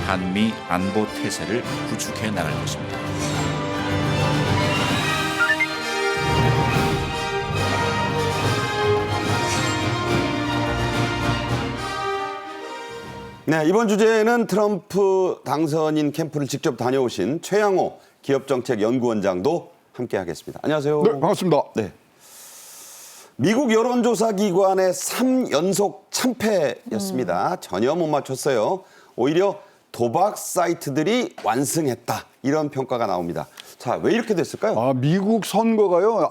Speaker 2: 한미 안보 태세를 구축해 나갈 것입니다.
Speaker 1: 네, 이번 주제는 트럼프 당선인 캠프를 직접 다녀오신 최양호 기업정책연구원장도 함께하겠습니다. 안녕하세요.
Speaker 8: 네, 반갑습니다.
Speaker 1: 네. 미국 여론조사 기관의 3연속 참패였습니다. 전혀 못 맞췄어요. 오히려 도박 사이트들이 완승했다. 이런 평가가 나옵니다. 자, 왜 이렇게 됐을까요?
Speaker 8: 미국 선거가요,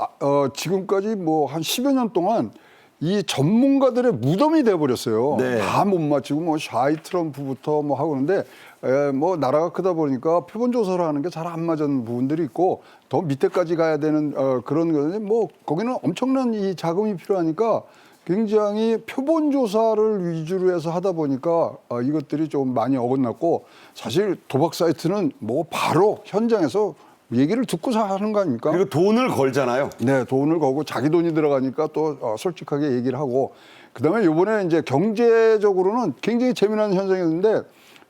Speaker 8: 지금까지 뭐 한 10여 년 동안 이 전문가들의 무덤이 돼버렸어요.
Speaker 1: 네.
Speaker 8: 다 못 맞히고 뭐 샤이 트럼프부터 뭐 하고 그러는데 뭐 나라가 크다 보니까 표본조사를 하는 게 잘 안 맞은 부분들이 있고 더 밑에까지 가야 되는 그런 거는데 뭐 거기는 엄청난 이 자금이 필요하니까 굉장히 표본조사를 위주로 해서 하다 보니까 이것들이 좀 많이 어긋났고 사실 도박 사이트는 뭐 바로 현장에서 얘기를 듣고서 하는 거 아닙니까?
Speaker 1: 그리고 돈을 걸잖아요.
Speaker 8: 네, 돈을 거고 자기 돈이 들어가니까 또 솔직하게 얘기를 하고 그다음에 이번에 이제 경제적으로는 굉장히 재미난 현상이었는데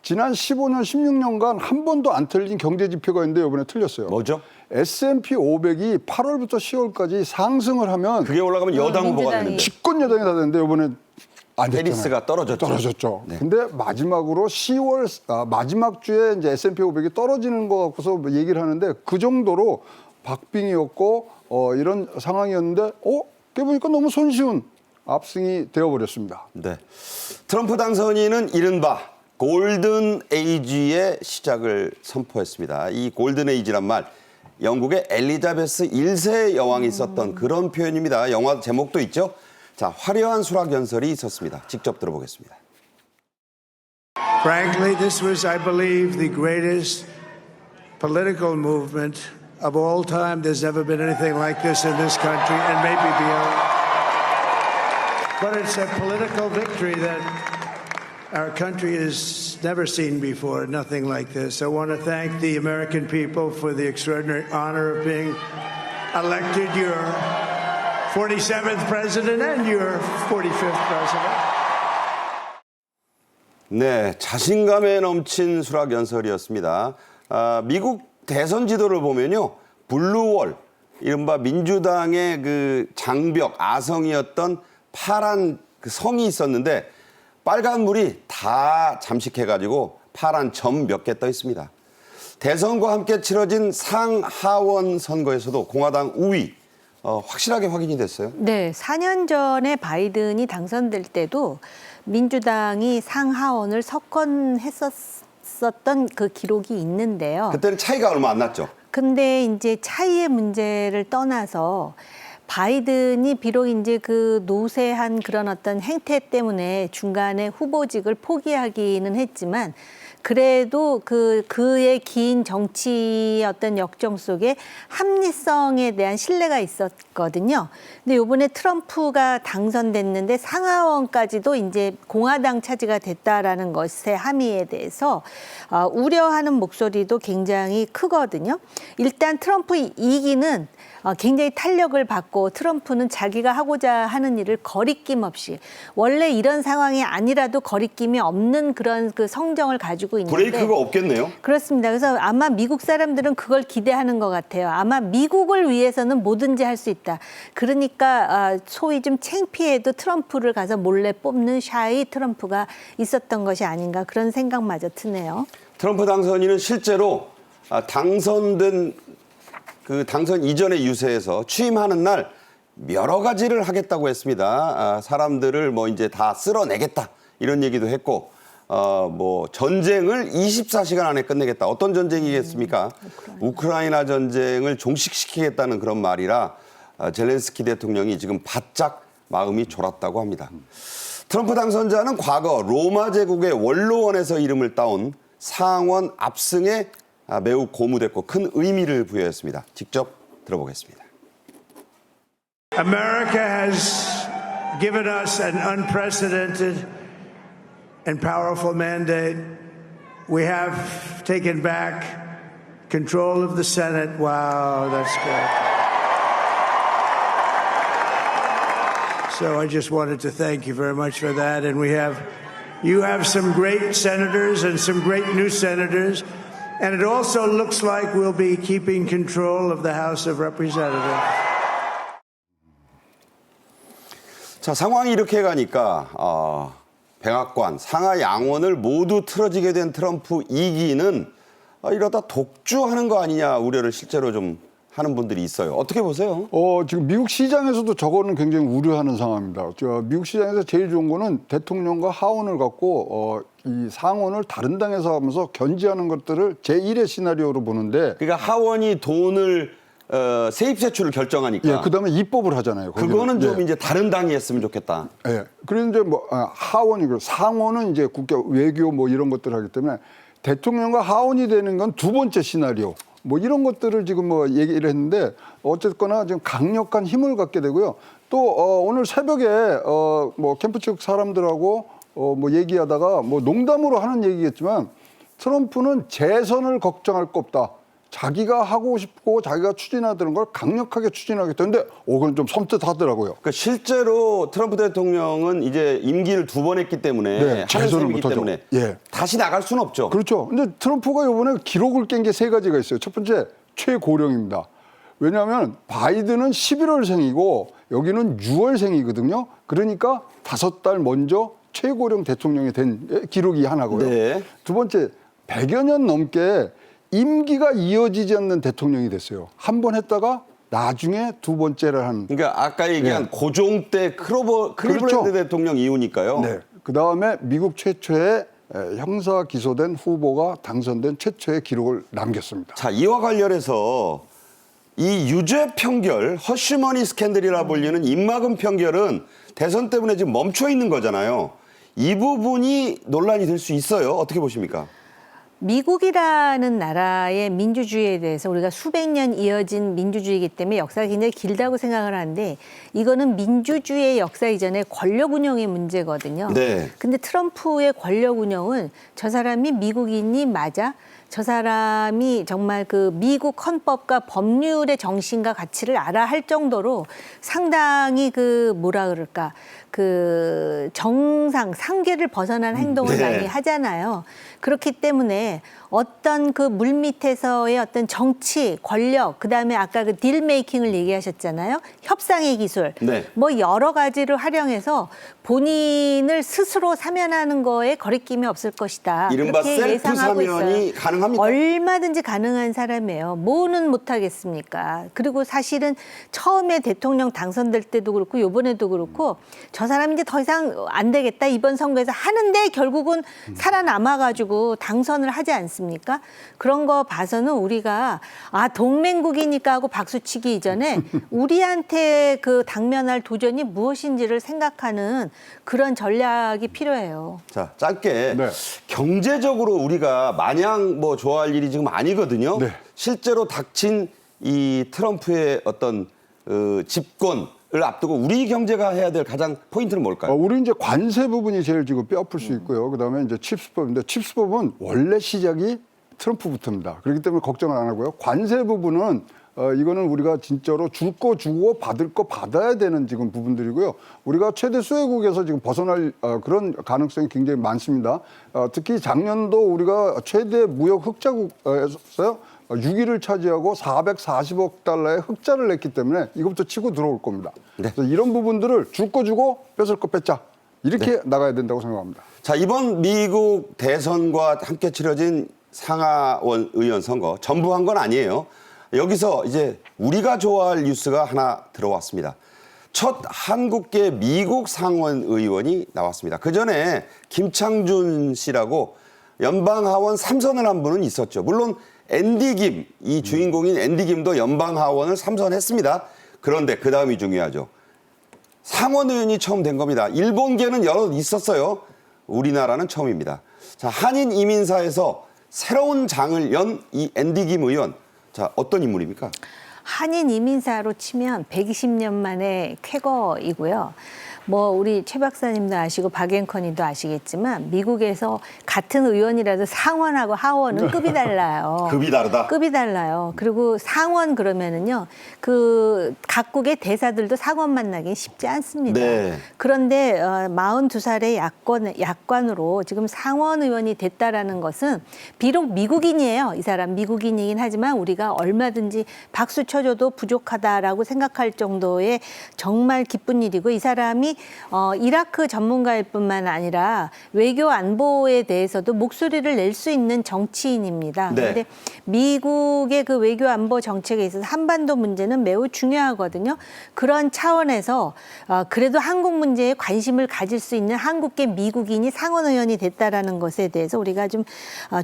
Speaker 8: 지난 15년, 16년간 한 번도 안 틀린 경제 지표가 있는데 이번에 틀렸어요.
Speaker 1: 뭐죠?
Speaker 8: S&P 500이 8월부터 10월까지 상승을 하면
Speaker 1: 그게 올라가면 여당 후보가
Speaker 4: 민주당이.
Speaker 1: 되는데
Speaker 8: 집권 여당이 다 되는데 이번에 안 됐잖아요.
Speaker 1: 해리스가 떨어졌죠.
Speaker 8: 떨어졌죠.
Speaker 1: 네.
Speaker 8: 근데 마지막으로 10월 마지막 주에 이제 S&P 500이 떨어지는 거 갖고서 얘기를 하는데 그 정도로 박빙이었고 이런 상황이었는데 깨보니까 너무 손쉬운 압승이 되어버렸습니다.
Speaker 1: 네. 트럼프 당선인은 이른바 골든 에이지의 시작을 선포했습니다. 이 골든 에이지란 말 영국의 엘리자베스 1세 여왕이 썼던 그런 표현입니다. 영화 제목도 있죠. 자, 화려한 수락 연설이 있었습니다. 직접 들어보겠습니다.
Speaker 7: Frankly, this was, I believe, the greatest political movement of all time. There's never been anything like this in this country and maybe beyond. But it's a political victory that our country has never seen before, nothing like this. I want to thank the American people for the extraordinary honor of being elected your 47th president and your 45th president.
Speaker 1: 네, 자신감에 넘친 수락 연설이었습니다. 미국 대선 지도를 보면요, 블루월, 이른바 민주당의 그 장벽, 아성이었던 파란 그 성이 있었는데 빨간 물이 다 잠식해가지고 파란 점 몇 개 떠 있습니다. 대선과 함께 치러진 상하원 선거에서도 공화당 우위 확실하게 확인이 됐어요.
Speaker 4: 네, 4년 전에 바이든이 당선될 때도 민주당이 상하원을 석권했었던 그 기록이 있는데요.
Speaker 1: 그때는 차이가 얼마 안 났죠.
Speaker 4: 근데 이제 차이의 문제를 떠나서 바이든이 비록 이제 그 노쇠한 그런 어떤 행태 때문에 중간에 후보직을 포기하기는 했지만 그래도 그의 긴 정치 어떤 역정 속에 합리성에 대한 신뢰가 있었거든요. 근데 이번에 트럼프가 당선됐는데 상하원까지도 이제 공화당 차지가 됐다라는 것의 함의에 대해서 우려하는 목소리도 굉장히 크거든요. 일단 트럼프 2기는 굉장히 탄력을 받고 트럼프는 자기가 하고자 하는 일을 거리낌 없이 원래 이런 상황이 아니라도 거리낌이 없는 그런 그 성정을 가지고 보여지고 있는데
Speaker 1: 브레이크가 없겠네요.
Speaker 4: 그렇습니다. 그래서 아마 미국 사람들은 그걸 기대하는 것 같아요. 아마 미국을 위해서는 뭐든지 할 수 있다. 그러니까 소위 좀 창피해도 트럼프를 가서 몰래 뽑는 샤이 트럼프가 있었던 것이 아닌가 그런 생각마저 드네요.
Speaker 1: 트럼프 당선인은 실제로 당선된 그 당선 이전의 유세에서 취임하는 날 여러 가지를 하겠다고 했습니다. 사람들을 뭐 이제 다 쓸어내겠다 이런 얘기도 했고, 뭐 전쟁을 24시간 안에 끝내겠다. 어떤 전쟁이겠습니까? 우크라이나 전쟁을 종식시키겠다는 그런 말이라 젤렌스키 대통령이 지금 바짝 마음이 졸았다고 합니다. 트럼프 당선자는 과거 로마 제국의 원로원에서 이름을 따온 상원 압승에 매우 고무됐고 큰 의미를 부여했습니다. 직접 들어보겠습니다.
Speaker 7: America has given us an unprecedented and powerful mandate. We have taken back control of the Senate. Wow, that's good. So I just wanted to thank you very much for that. And you have some great senators and some great new senators. And it also looks like we'll be keeping control of the House of Representatives.
Speaker 1: 자, 상황이 이렇게 가니까 백악관, 상하 양원을 모두 틀어지게 된 트럼프 2기는 이러다 독주하는 거 아니냐 우려를 실제로 좀 하는 분들이 있어요. 어떻게 보세요?
Speaker 8: 지금 미국 시장에서도 저거는 굉장히 우려하는 상황입니다. 미국 시장에서 제일 좋은 거는 대통령과 하원을 갖고 이 상원을 다른 당에서 하면서 견제하는 것들을 제1의 시나리오로 보는데,
Speaker 1: 그러니까 하원이 돈을 세입 세출을 결정하니까.
Speaker 8: 예, 그다음에 입법을 하잖아요. 거기는.
Speaker 1: 그거는 좀
Speaker 8: 예.
Speaker 1: 이제 다른 당이 했으면 좋겠다.
Speaker 8: 예. 그런데 뭐 하원이고 상원은 이제 국가 외교 뭐 이런 것들을 하기 때문에 대통령과 하원이 되는 건 두 번째 시나리오. 뭐 이런 것들을 지금 뭐 얘기를 했는데 어쨌거나 지금 강력한 힘을 갖게 되고요. 또 오늘 새벽에 뭐 캠프 측 사람들하고 뭐 얘기하다가 뭐 농담으로 하는 얘기겠지만 트럼프는 재선을 걱정할 거 없다. 자기가 하고 싶고 자기가 추진하던 걸 강력하게 추진하겠다는데 그건 좀 섬뜩하더라고요.
Speaker 1: 그러니까 실제로 트럼프 대통령은 이제 임기를 2번 했기 때문에
Speaker 8: 네, 재선을
Speaker 1: 하기
Speaker 8: 못하죠.
Speaker 1: 때문에
Speaker 8: 예.
Speaker 1: 다시 나갈 수는 없죠.
Speaker 8: 그렇죠. 근데 트럼프가 이번에 기록을 깬 게 3가지가 있어요. 첫 번째, 최고령입니다. 왜냐하면 바이든은 11월생이고 여기는 6월생이거든요. 그러니까 5달 먼저 최고령 대통령이 된 기록이 하나고요.
Speaker 1: 네.
Speaker 8: 두 번째, 100여 년 넘게 임기가 이어지지 않는 대통령이 됐어요. 한 번 했다가 나중에 두 번째를 한.
Speaker 1: 그러니까 아까 얘기한 고종 때 클리블랜드
Speaker 8: 그렇죠.
Speaker 1: 대통령 이후니까요.
Speaker 8: 네. 그다음에 미국 최초의 형사 기소된 후보가 당선된 최초의 기록을 남겼습니다.
Speaker 1: 자, 이와 관련해서 이 유죄 판결, 허쉬머니 스캔들이라 불리는 입막음 판결은 대선 때문에 지금 멈춰 있는 거잖아요. 이 부분이 논란이 될 수 있어요. 어떻게 보십니까?
Speaker 4: 미국이라는 나라의 민주주의에 대해서 우리가 수백 년 이어진 민주주의이기 때문에 역사가 굉장히 길다고 생각을 하는데 이거는 민주주의의 역사 이전에 권력 운영의 문제거든요.
Speaker 1: 네.
Speaker 4: 근데 트럼프의 권력 운영은 저 사람이 미국인이 맞아? 저 사람이 정말 그 미국 헌법과 법률의 정신과 가치를 알아 할 정도로 상당히 그 뭐라 그럴까 그 정상 상계를 벗어난 행동을
Speaker 1: 네.
Speaker 4: 많이 하잖아요. 그렇기 때문에 어떤 그 물밑에서의 어떤 정치, 권력, 그다음에 아까 그 딜 메이킹을 얘기하셨잖아요. 협상의 기술.
Speaker 1: 네.
Speaker 4: 뭐 여러 가지를 활용해서 본인을 스스로 사면하는 거에 거리낌이 없을 것이다.
Speaker 1: 이른바
Speaker 4: 그렇게
Speaker 1: 셀프
Speaker 4: 예상하고
Speaker 1: 사면이
Speaker 4: 있어요.
Speaker 1: 가능합니까?
Speaker 4: 얼마든지 가능한 사람이에요. 뭐는 못하겠습니까? 그리고 사실은 처음에 대통령 당선될 때도 그렇고 이번에도 그렇고 저 사람이 이제 더 이상 안 되겠다 이번 선거에서 하는데 결국은 살아남아가지고 당선을 하지 않습니까? 그런 거 봐서는 우리가 동맹국이니까 하고 박수치기 이전에 우리한테 그 당면할 도전이 무엇인지를 생각하는 그런 전략이 필요해요.
Speaker 1: 자, 짧게
Speaker 8: 네.
Speaker 1: 경제적으로 우리가 마냥 뭐 좋아할 일이 지금 아니거든요.
Speaker 8: 네.
Speaker 1: 실제로 닥친 이 트럼프의 어떤 집권을 앞두고 우리 경제가 해야 될 가장 포인트는 뭘까요?
Speaker 8: 우리 이제 관세 부분이 제일 지금 뼈아플 수 있고요. 그다음에 이제 칩스법인데 칩스법은 원래 시작이 트럼프부터입니다. 그렇기 때문에 걱정을 안 하고요. 관세 부분은 이거는 우리가 진짜로 줄 거 주고 받을 거 받아야 되는 지금 부분들이고요. 우리가 최대 수혜국에서 지금 벗어날 그런 가능성이 굉장히 많습니다. 특히 작년도 우리가 최대 무역 흑자국에서요. 6위를 차지하고 440억 달러의 흑자를 냈기 때문에 이것부터 치고 들어올 겁니다.
Speaker 1: 네.
Speaker 8: 그래서 이런 부분들을 줄 거 주고 뺏을 거 뺏자. 이렇게 나가야 된다고 생각합니다.
Speaker 1: 자, 이번 미국 대선과 함께 치러진 상하원 의원 선거 전부 한 건 아니에요. 여기서 이제 우리가 좋아할 뉴스가 하나 들어왔습니다. 첫 한국계 미국 상원 의원이 나왔습니다. 그 전에 김창준 씨라고 연방하원 3선을 한 분은 있었죠. 물론 앤디 김, 이 주인공인 앤디 김도 연방하원을 3선했습니다. 그런데 그 다음이 중요하죠. 상원 의원이 처음 된 겁니다. 일본계는 여러 있었어요. 우리나라는 처음입니다. 자, 한인 이민사에서 새로운 장을 연 이 앤디 김 의원. 자, 어떤 인물입니까?
Speaker 4: 한인 이민사로 치면 120년 만에 쾌거이고요. 뭐 우리 최 박사님도 아시고 박 앵커님도 아시겠지만 미국에서 같은 의원이라도 상원하고 하원은 급이 달라요.
Speaker 1: 급이 다르다?
Speaker 4: 급이 달라요. 그리고 상원 그러면은요. 그 각국의 대사들도 상원 만나기 쉽지 않습니다.
Speaker 1: 네.
Speaker 4: 그런데 42살의 약관으로 지금 상원 의원이 됐다라는 것은 비록 미국인이에요. 이 사람 미국인이긴 하지만 우리가 얼마든지 박수 쳐줘도 부족하다라고 생각할 정도의 정말 기쁜 일이고 이 사람이 이라크 전문가일 뿐만 아니라 외교 안보에 대해서도 목소리를 낼 수 있는 정치인입니다.
Speaker 1: 네.
Speaker 4: 그런데 미국의 그 외교 안보 정책에 있어서 한반도 문제는 매우 중요하거든요. 그런 차원에서 그래도 한국 문제에 관심을 가질 수 있는 한국계 미국인이 상원 의원이 됐다라는 것에 대해서 우리가 좀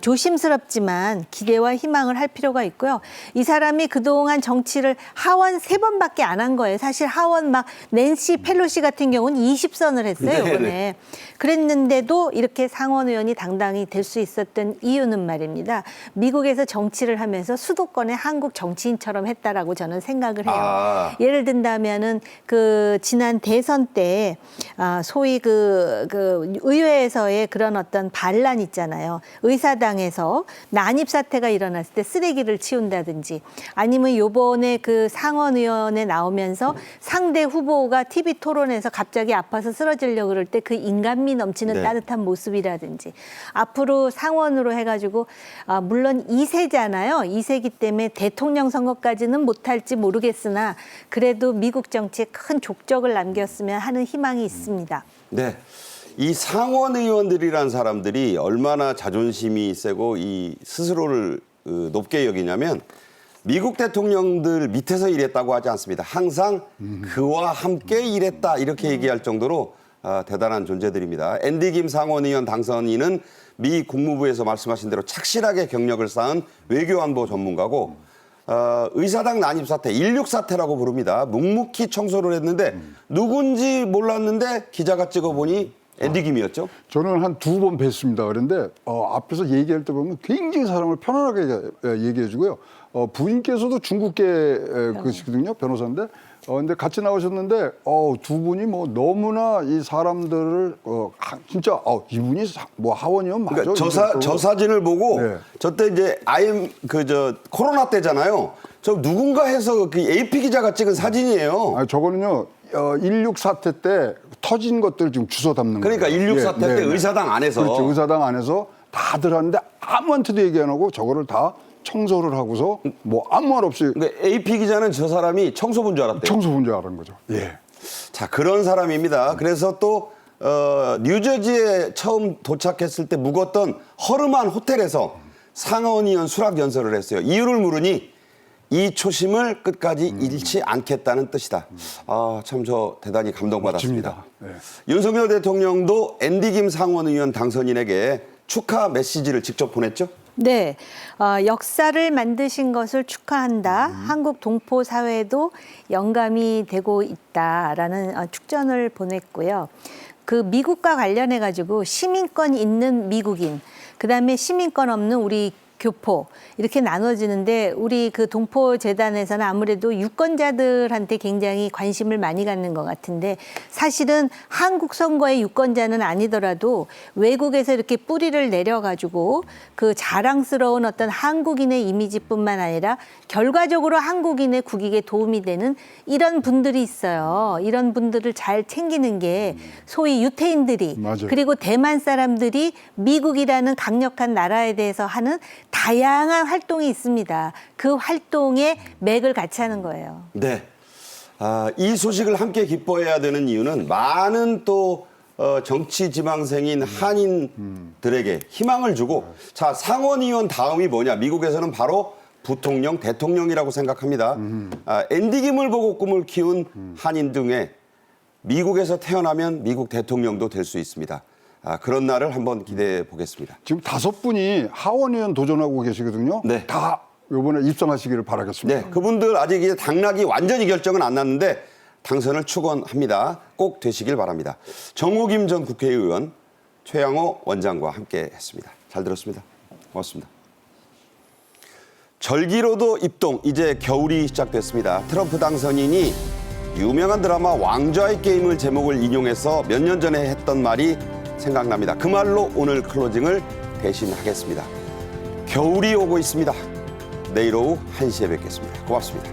Speaker 4: 조심스럽지만 기대와 희망을 할 필요가 있고요. 이 사람이 그동안 정치를 하원 3번밖에 안 한 거예요. 사실 하원 막 낸시 펠로시 같은 경우는 20선을 했어요.
Speaker 1: 네네.
Speaker 4: 이번에. 그랬는데도 이렇게 상원 의원이 당당히 될 수 있었던 이유는 말입니다. 미국에서 정치를 하면서 수도권의 한국 정치인처럼 했다라고 저는 생각을 해요.
Speaker 1: 아.
Speaker 4: 예를 든다면은 그 지난 대선 때 소위 그 의회에서의 그런 어떤 반란 있잖아요. 의사당에서 난입 사태가 일어났을 때 쓰레기를 치운다든지 아니면 요번에 그 상원 의원에 나오면서 상대 후보가 TV 토론에서 갑자기 아파서 쓰러지려고 그럴 때 그 인간미 넘치는
Speaker 1: 네.
Speaker 4: 따뜻한 모습이라든지 앞으로 상원으로 해가지고 물론 2세잖아요. 2세기 때문에 대통령 선거까지는 못할지 모르겠으나 그래도 미국 정치에 큰 족적을 남겼으면 하는 희망이 있습니다.
Speaker 1: 네. 이 상원 의원들이란 사람들이 얼마나 자존심이 세고 이 스스로를 높게 여기냐면 미국 대통령들 밑에서 일했다고 하지 않습니다. 항상 그와 함께 일했다 이렇게 얘기할 정도로 대단한 존재들입니다. 앤디 김 상원 의원 당선인은 미 국무부에서 말씀하신 대로 착실하게 경력을 쌓은 외교안보 전문가고 의사당 난입 사태, 16 사태라고 부릅니다. 묵묵히 청소를 했는데 누군지 몰랐는데 기자가 찍어보니 앤디 김이었죠?
Speaker 8: 저는 한 2번 뵀습니다. 그런데 앞에서 얘기할 때 보면 굉장히 사람을 편안하게 얘기해 주고요. 부인께서도 중국계 그시거든요. 변호사인데. 근데 같이 나오셨는데 두 분이 뭐 너무나 이 사람들을 진짜 이분이 뭐 하원의원 맞아.
Speaker 1: 그러니까 저 사진을 보고
Speaker 8: 네.
Speaker 1: 저때 이제 코로나 때잖아요. 저 누군가 해서 그 AP 기자가 찍은 사진이에요.
Speaker 8: 아니, 저거는요. 16 사태 때 터진 것들 지금 주워 담는 거예요.
Speaker 1: 그러니까 16 사태 때 의사당 안에서.
Speaker 8: 그렇죠. 의사당 안에서 다들 하는데 아무한테도 얘기 안 하고 저거를 다 청소를 하고서 뭐 아무 말 없이
Speaker 1: 그러니까 AP 기자는 저 사람이 청소부인 줄 알았대요.
Speaker 8: 청소부인 줄 알은 거죠. 예.
Speaker 1: 자, 그런 사람입니다. 그래서 또 뉴저지에 처음 도착했을 때 묵었던 허름한 호텔에서 상원의원 수락 연설을 했어요. 이유를 물으니 이 초심을 끝까지 잃지 않겠다는 뜻이다. 참 저 대단히 감동받았습니다.
Speaker 8: 네.
Speaker 1: 윤석열 대통령도 앤디 김 상원 의원 당선인에게 축하 메시지를 직접 보냈죠?
Speaker 4: 네, 역사를 만드신 것을 축하한다. 한국 동포 사회도 영감이 되고 있다라는 축전을 보냈고요. 그 미국과 관련해 가지고 시민권 있는 미국인, 그다음에 시민권 없는 우리 교포 이렇게 나눠지는데 우리 그 동포재단에서는 아무래도 유권자들한테 굉장히 관심을 많이 갖는 것 같은데 사실은 한국 선거의 유권자는 아니더라도 외국에서 이렇게 뿌리를 내려가지고 그 자랑스러운 어떤 한국인의 이미지뿐만 아니라 결과적으로 한국인의 국익에 도움이 되는 이런 분들이 있어요. 이런 분들을 잘 챙기는 게 소위 유태인들이
Speaker 8: 맞아요.
Speaker 4: 그리고 대만 사람들이 미국이라는 강력한 나라에 대해서 하는 다양한 활동이 있습니다. 그 활동에 맥을 같이 하는 거예요.
Speaker 1: 네. 이 소식을 함께 기뻐해야 되는 이유는 많은 또 정치 지망생인 한인들에게 희망을 주고 자, 상원의원 다음이 뭐냐? 미국에서는 바로 부통령, 대통령이라고 생각합니다. 앤디 김을 보고 꿈을 키운 한인 등에 미국에서 태어나면 미국 대통령도 될 수 있습니다. 그런 날을 한번 기대해 보겠습니다.
Speaker 8: 지금 5분이 하원의원 도전하고 계시거든요.
Speaker 1: 네.
Speaker 8: 다 이번에 입성하시기를 바라겠습니다.
Speaker 1: 네, 그분들 아직 이제 당락이 완전히 결정은 안 났는데 당선을 축원합니다. 꼭 되시길 바랍니다. 정우김 전 국회의원, 최양호 원장과 함께 했습니다. 잘 들었습니다. 고맙습니다. 절기로도 입동, 이제 겨울이 시작됐습니다. 트럼프 당선인이 유명한 드라마 왕좌의 게임을 제목을 인용해서 몇 년 전에 했던 말이 생각납니다. 그 말로 오늘 클로징을 대신하겠습니다. 겨울이 오고 있습니다. 내일 오후 1시에 뵙겠습니다. 고맙습니다.